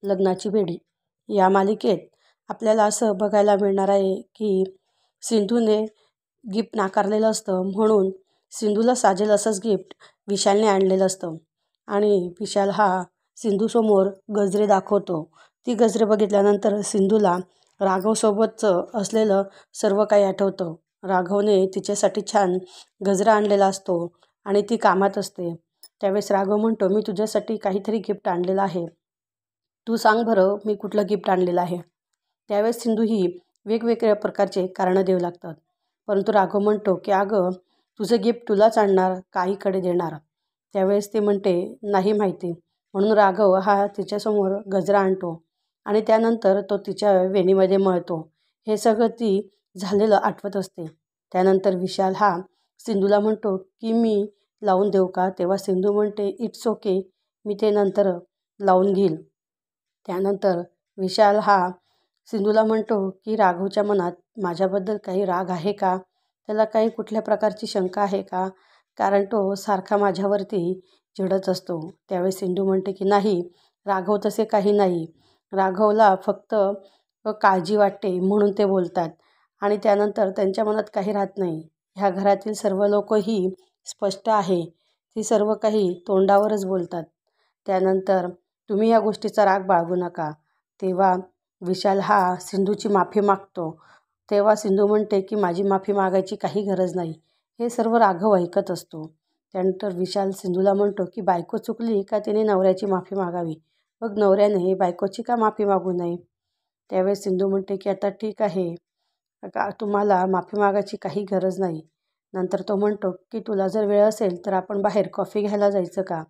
लग्नाची बेडी या मालिकेत आपल्याला असं बघायला मिळणार आहे की सिंधूने गिफ्ट नाकारलेलं असतं, म्हणून सिंधूला साजेल असंच गिफ्ट विशालने आणलेलं असतं आणि विशाल हा सिंधूसमोर गजरे दाखवतो. ती गजरे बघितल्यानंतर सिंधूला राघवसोबतचं असलेलं सर्व काही आठवतं. राघवने तिच्यासाठी छान गजरा आणलेला असतो आणि ती कामात असते. त्यावेळेस राघव म्हणतो, मी तुझ्यासाठी काहीतरी गिफ्ट आणलेलं आहे, तू सांग बरं मी कुठलं गिफ्ट आणलेलं आहे. त्यावेळेस सिंधू ही वेगवेगळ्या प्रकारचे कारणं देऊ लागतात, परंतु राघव म्हणतो की अगं तुझं गिफ्ट तुलाच आणणार का आईकडे देणार. त्यावेळेस ती म्हणते नाही माहिती. म्हणून राघव हा तिच्यासमोर गजरा आणतो आणि त्यानंतर तो तिच्या वेणीमध्ये मळतो. हे सगळं ती झालेलं आठवत असते. त्यानंतर विशाल हा सिंधूला म्हणतो की मी लावून देऊ का. तेव्हा सिंधू म्हणते इट्स ओके, मी ते नंतर लावून घेईल. त्यानंतर विशाल हा सिंधूला म्हणतो की राघवच्या मनात माझ्याबद्दल काही राग आहे का, त्याला काही कुठल्या प्रकारची शंका आहे का, कारण तो सारखा माझ्यावरती चिडत असतो. त्यावेळी सिंधू म्हणते की नाही, राघव तसे काही नाही, राघवला फक्त काळजी वाटते म्हणून ते बोलतात आणि त्यानंतर त्यांच्या मनात काही राहत नाही. ह्या घरातील सर्व लोकही स्पष्ट आहे, ती सर्व काही तोंडावरच बोलतात. त्यानंतर तुम्ही या गोष्टीचा राग बाळगू नका. तेव्हा विशाल हा सिंधूची माफी मागतो. तेव्हा सिंधू म्हणते की माझी माफी मागायची काही गरज नाही. हे सर्व राघव ऐकत असतो. त्यानंतर विशाल सिंधूला म्हणतो की बायको चुकली का तिने नवऱ्याची माफी मागावी, मग नवऱ्याने बायकोची का माफी मागू नये. त्यावेळेस सिंधू म्हणते की आता ठीक आहे, तुम्हाला माफी मागायची काही गरज नाही. नंतर तो म्हणतो की तुला जर वेळ असेल तर आपण बाहेर कॉफी घ्यायला जायचं का.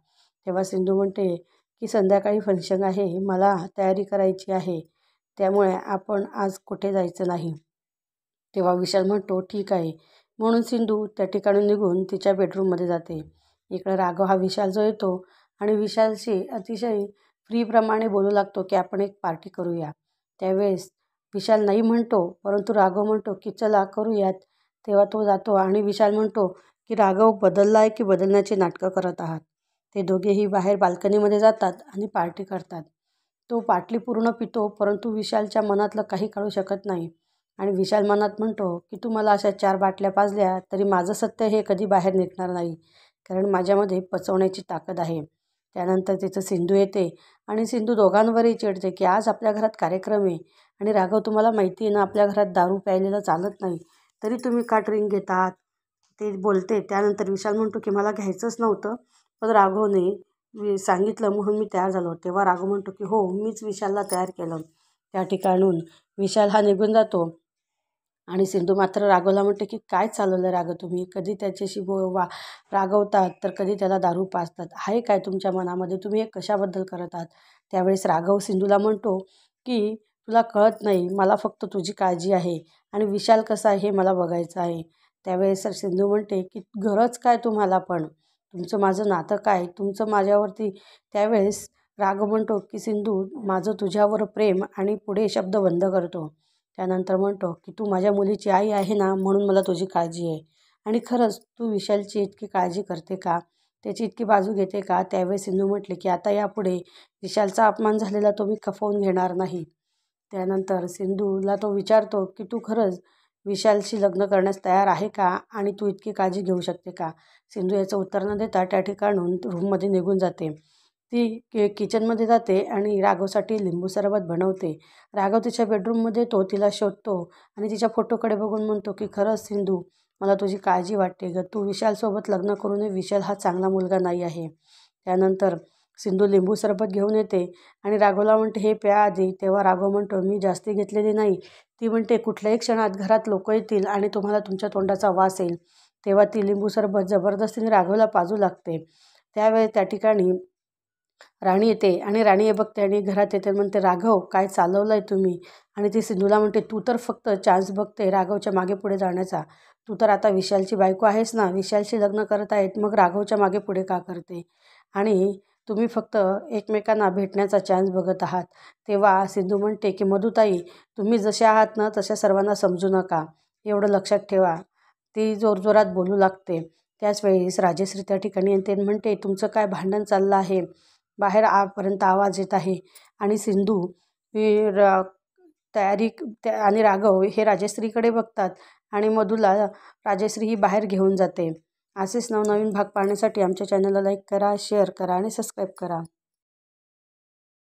तेव्हा सिंधू म्हणते की संध्याकाळी फंक्शन आहे, मला तयारी करायची आहे, त्यामुळे आपण आज कुठे जायचं नाही. तेव्हा विशाल म्हणतो ठीक आहे. म्हणून सिंधू त्या ठिकाणी निघून तिच्या बेडरूममध्ये जाते. इकडे राघव हा विशाल जो येतो आणि विशालशी अतिशय फ्रीप्रमाणे बोलू लागतो की आपण एक पार्टी करूया. त्यावेळेस विशाल नाही म्हणतो, परंतु राघव म्हणतो की चला करूयात. तेव्हा तो जातो आणि विशाल म्हणतो की राघव बदलला आहे की बदलण्याचे नाटकं करत आहात. ते दोघेही बाहेर बाल्कनीमध्ये जातात आणि पार्टी करतात. तो बाटली पूर्ण पितो, परंतु विशालच्या मनातलं काही काढू शकत नाही आणि विशाल मनात म्हणतो की तू मला अशा 4 बाटल्या पाजल्या तरी माझं सत्य हे कधी बाहेर निघणार नाही, कारण माझ्यामध्ये पचवण्याची ताकद आहे. त्यानंतर तिचं सिंधू येते आणि सिंधू दोघांवरही चिडते की आज आपल्या घरात कार्यक्रम आहे आणि राघव तुम्हाला माहिती आहे ना आपल्या घरात दारू प्यायलेलं चालत नाही, तरी तुम्ही का ड्रिंक घेतात, ते बोलते. त्यानंतर विशाल म्हणतो की मला घ्यायचंच नव्हतं, पण राघवने सांगितलं म्हणून मी तयार झालो. तेव्हा राघव म्हणतो की हो, मीच विशालला तयार केलं. त्या ठिकाणून विशाल हा निघून जातो आणि सिंधू मात्र राघवला म्हणते की काय चालवलं राघव, तुम्ही कधी त्याच्याशी रागवतात तर कधी त्याला दारू पाजतात, आहे काय तुमच्या मनामध्ये, तुम्ही हे कशाबद्दल करत आहात. त्यावेळेस राघव सिंधूला म्हणतो की तुला कळत नाही, मला फक्त तुझी काळजी आहे आणि विशाल कसा आहे हे मला बघायचं आहे. त्यावेळेस सिंधू म्हणते की गरज काय तुम्हाला, पण तुमचं माझं नातं काय, तुमचं माझ्यावरती. त्यावेळेस राघव म्हणतो की सिंधू माझं तुझ्यावर प्रेम, आणि पुढे शब्द बंद करतो. त्यानंतर म्हणतो की तू माझ्या मुलीची आई आहे ना, म्हणून मला तुझी काळजी आहे. आणि खरंच तू विशालची इतकी काळजी करते का, त्याची इतकी बाजू घेते का. त्यावेळेस सिंधू म्हटले की आता यापुढे विशालचा अपमान झालेला तो मी खपवून घेणार नाही. त्यानंतर सिंधूला तो विचारतो की तू खरंच विशालशी लग्न करण्यास तयार आहे का, आणि तू इतकी काळजी घेऊ शकते का. सिंधू याचं उत्तर न देता त्या ठिकाणून रूममध्ये निघून जाते. ती किचनमध्ये जाते आणि राघवसाठी लिंबू सरबत बनवते. राघव तिच्या बेडरूममध्ये येतो, तिला शोधतो आणि तिच्या फोटोकडे बघून म्हणतो की खरंच सिंधू, मला तुझी काळजी वाटते गं, तू विशालसोबत लग्न करू नये, विशाल हा चांगला मुलगा नाही आहे. त्यानंतर सिंधू लिंबू सरबत घेऊन येते आणि राघवला म्हणते हे प्या आधी. तेव्हा राघव म्हणतो मी जास्ती घेतलेली नाही. ती म्हणते कुठल्याही क्षणात घरात लोक येतील आणि तुम्हाला तुमच्या तोंडाचा वास येईल. तेव्हा ती लिंबू सरबत जबरदस्तीने राघवला पाजू लागते. त्यावेळेस त्या ठिकाणी राणी येते आणि राणी हे बघते आणि घरात येते, म्हणते राघव काय चालवलं आहे तुम्ही. आणि ती सिंधूला म्हणते तू तर फक्त चान्स बघते राघवच्या मागे पुढे जाण्याचा, तू तर आता विशालची बायको आहेस ना, विशालशी लग्न करत आहेत, मग राघवच्या मागे पुढे का करते, आणि तुम्ही फक्त एकमेकांना भेटण्याचा चान्स बघत आहात. तेव्हा सिंधू म्हणते की मधुताई, तुम्ही जसे आहात ना तशा सर्वांना समजू नका, एवढं लक्षात ठेवा. ती जोरजोरात बोलू लागते. त्याच वेळेस राजश्री त्या ठिकाणी येते, म्हणते तुमचं काय भांडण चाललं आहे, बाहेर आपर्यंत आवाज येत आहे आणि सिंधू ही तयारी आणि राघव हे राजश्रीकडे बघतात आणि मधूला राजश्री ही बाहेर घेऊन जाते. असेच नवनवीन भाग पाहण्यासाठी आमच्या चॅनलला लाईक करा, शेअर करा आणि सबस्क्राईब करा.